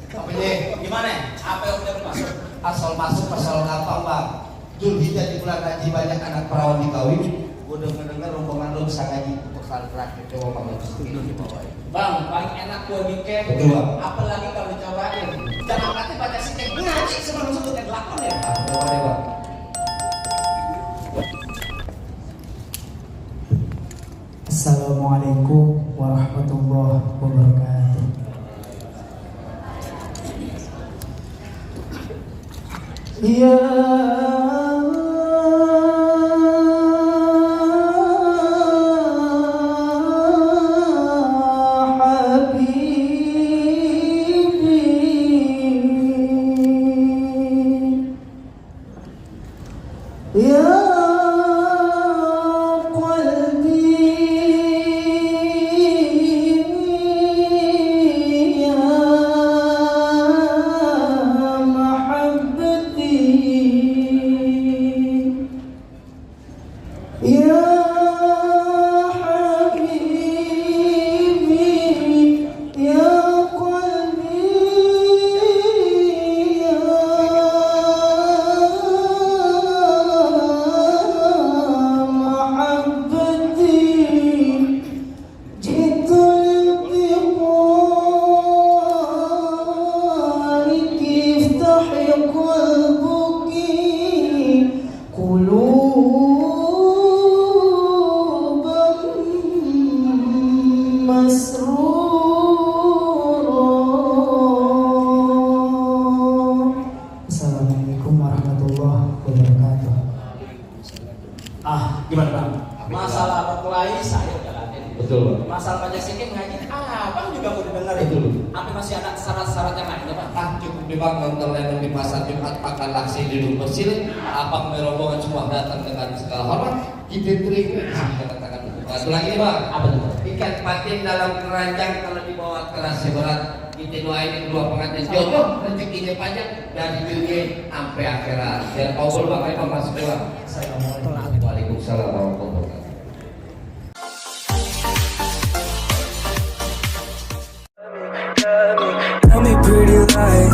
Apa ini? Gimana? Apa yang udah masuk? Asal masuk pasal gampang bang. Julhijjah di bulan haji banyak anak perawan dikawin. Gue denger rombongan lo bisa ngaji bekal terakhir coba bang itu di bawah. Bang, paling enak gue mikir. Berdua. Apalagi kalau dicobain. Jangan katanya baca sikit ngaji sebelum sebut yang lakon ya. Coba deh bang. Assalamualaikum warahmatullahi wabarakatuh. Ya Habibi, ya Ya Habibi, ya qalbi, ya mahabbati, jitul biqariki iftahi qalbuki Assalamualaikum warahmatullahi wabarakatuh. Gimana bang? Masalah berkelahi saya jalanin. Betul bang. Masalah baca sikit ngaji, abang juga mau didengerin. Betul. Apa masih ada syarat-syarat yang lainnya bang? Cukup di bang nonton lain di pasar Jumat makan laksi di rumah bersih. Abang merombongan semua datang dengan segala hormat. Kita terima katakan satu lagi nih bang. Apa tuh? Ikan patin dalam keranjang kalau dibawa keras berat. Kita doain kedua pengantin jodoh rezekinya panjang dari dunia sampai akhirat. Dan kabul bang, ayo bang masuk bang. Assalamualaikum. Waalaikumsalam warahmatullahi wabarakatuh. Tell me pretty lies.